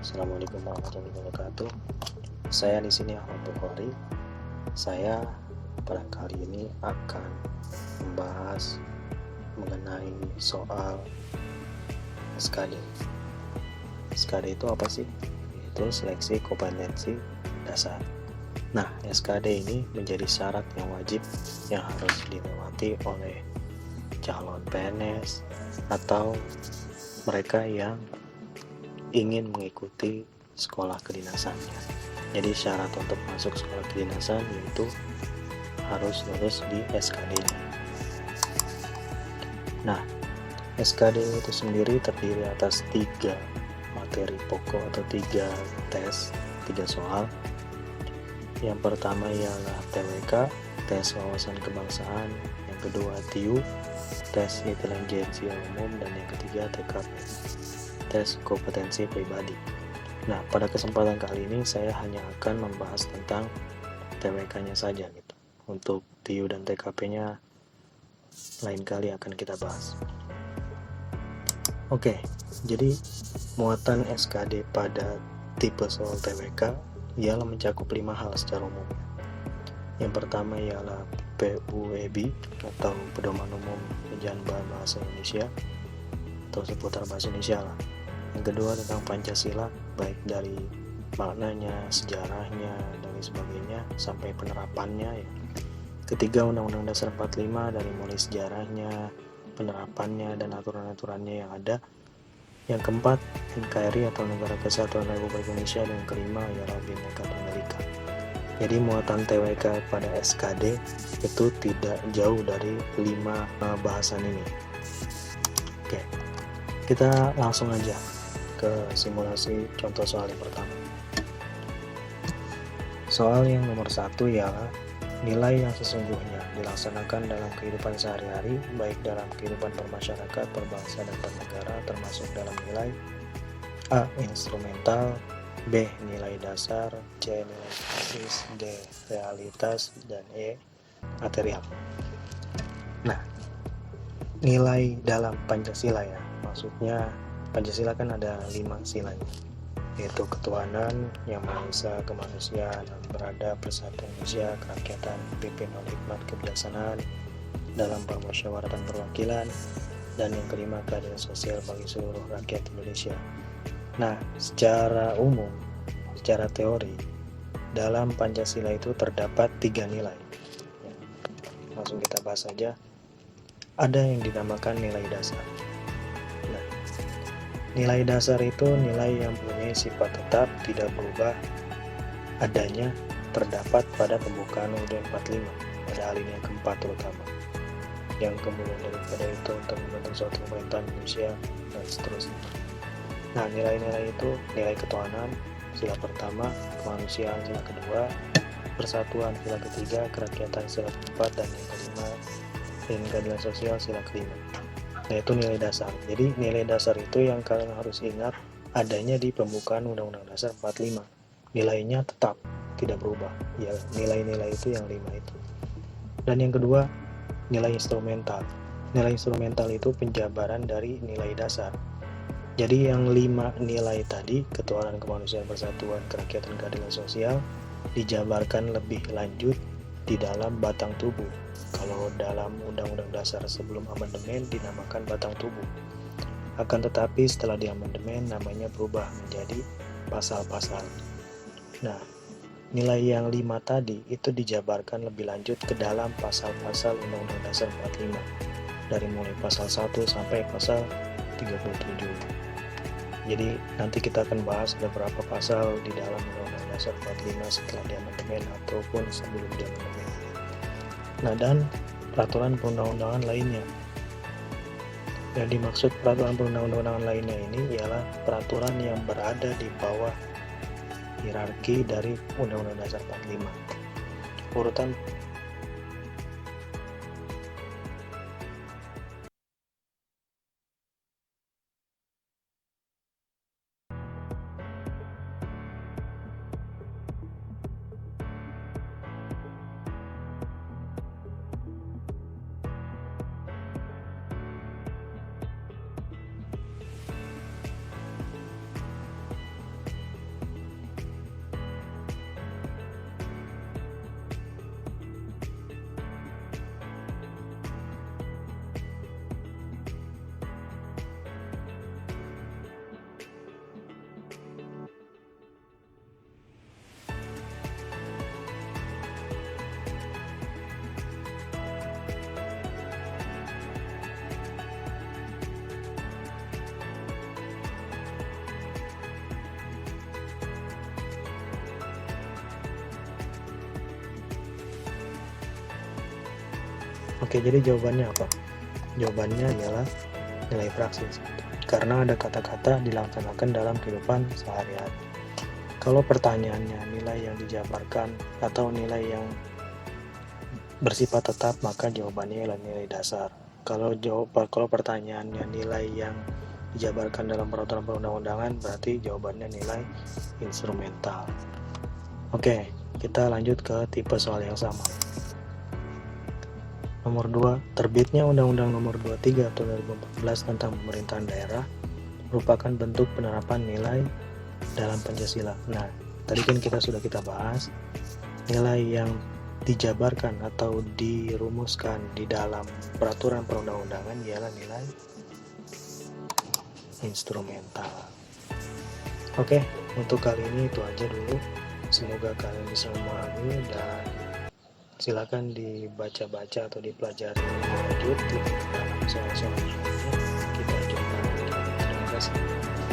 Assalamualaikum warahmatullahi wabarakatuh. Saya di sini Ahmad Bukhari. Saya pada kali ini akan membahas mengenai soal SKD. SKD itu apa sih? Itu seleksi kompetensi dasar. Nah, SKD ini menjadi syarat yang wajib yang harus dilewati oleh calon PNS atau mereka yang ingin mengikuti sekolah kedinasannya. Jadi syarat untuk masuk sekolah kedinasan yaitu harus lulus di SKD-nya. Nah, SKD itu sendiri terdiri atas 3 materi pokok atau 3 tes, 3 soal. Yang pertama ialah TWK, tes wawasan kebangsaan. Yang kedua TIU, tes intelijensia umum. Dan yang ketiga TKP, tes kompetensi pribadi. Nah, pada kesempatan kali ini saya hanya akan membahas tentang TWK-nya saja gitu. Untuk TIU dan TKP-nya lain kali akan kita bahas. Oke, jadi muatan SKD pada tipe soal TWK ialah mencakup 5 hal secara umum. Yang pertama ialah PUEB atau Pedoman Umum Penjelasan Bahasa Indonesia atau seputar bahasa Indonesia lah. Yang kedua tentang Pancasila, baik dari maknanya, sejarahnya, dan sebagainya sampai penerapannya ya. Ketiga Undang-Undang Dasar 45 dari mulai sejarahnya, penerapannya, dan aturan-aturannya yang ada. Yang keempat NKRI atau Negara Kesatuan Republik Indonesia. Dan yang kelima ialah Bhinneka Tunggal Ika. Jadi muatan TWK pada SKD itu tidak jauh dari 5 bahasan ini. Oke, kita langsung aja ke simulasi contoh soal yang pertama. Soal yang nomor 1 ialah nilai yang sesungguhnya dilaksanakan dalam kehidupan sehari-hari, baik dalam kehidupan bermasyarakat, berbangsa, dan bernegara, termasuk dalam nilai A. Instrumental, B. Nilai dasar, C. Nilai basis, D. Realitas, dan E. Material. Nah, nilai dalam Pancasila ya, maksudnya Pancasila kan ada 5 silanya, yaitu ketuhanan, yang Maha Esa, kemanusiaan, beradab, persatuan Indonesia, kerakyatan, dipimpin oleh hikmat kebijaksanaan dalam permusyawaratan perwakilan, dan yang kelima keadilan sosial bagi seluruh rakyat Indonesia. Nah, secara umum, secara teori, dalam Pancasila itu terdapat 3 nilai. Langsung kita bahas saja. Ada yang dinamakan nilai dasar. Nah, nilai dasar itu nilai yang mempunyai sifat tetap, tidak berubah, adanya terdapat pada pembukaan UUD 45 pada alinea keempat terutama, yang kemudian daripada itu untuk membentuk suatu pemerintahan Indonesia dan seterusnya. Nah, nilai-nilai itu nilai ketuhanan sila pertama, kemanusiaan sila kedua, persatuan sila ketiga, kerakyatan sila keempat, dan yang kelima keadilan sosial sila kelima. Nah, itu nilai dasar. Jadi nilai dasar itu yang kalian harus ingat adanya di pembukaan Undang-Undang Dasar 45. Nilainya tetap tidak berubah. Ya, nilai-nilai itu yang 5 itu. Dan yang kedua, nilai instrumental. Nilai instrumental itu penjabaran dari nilai dasar. Jadi yang 5 nilai tadi, ketuhanan, kemanusiaan, persatuan, kerakyatan, keadilan sosial, dijabarkan lebih lanjut di dalam batang tubuh. Kalau dalam Undang-Undang Dasar sebelum amandemen dinamakan batang tubuh. Akan tetapi setelah diamandemen namanya berubah menjadi pasal-pasal. Nah, nilai yang 5 tadi itu dijabarkan lebih lanjut ke dalam pasal-pasal Undang-Undang Dasar 45. Dari mulai pasal 1 sampai pasal 37. Jadi nanti kita akan bahas beberapa pasal di dalam Undang-Undang Dasar 45 setelah diamandemen ataupun sebelum diamandemen. Nah, dan peraturan perundang-undangan lainnya. Yang dimaksud peraturan perundang-undangan lainnya ini ialah peraturan yang berada di bawah hierarki dari Undang-Undang Dasar 45. Urutan Oke, jadi jawabannya apa? Jawabannya ialah nilai praksis, karena ada kata-kata dilaksanakan dalam kehidupan sehari-hari. Kalau pertanyaannya nilai yang dijabarkan atau nilai yang bersifat tetap, maka jawabannya adalah nilai dasar. Kalau pertanyaannya nilai yang dijabarkan dalam peraturan perundang-undangan, berarti jawabannya nilai instrumental. Oke, kita lanjut ke tipe soal yang sama. Nomor 2, terbitnya Undang-Undang Nomor 23 Tahun 2014 tentang pemerintahan daerah merupakan bentuk penerapan nilai dalam Pancasila. Nah, tadi kan sudah kita bahas, nilai yang dijabarkan atau dirumuskan di dalam peraturan perundang-undangan ialah nilai instrumental. Oke, untuk kali ini itu aja dulu. Semoga kalian bisa memahami dan silakan dibaca-baca atau dipelajari lebih lanjut dalam soal-soal lainnya. Kita jumpa lagi. Terima kasih.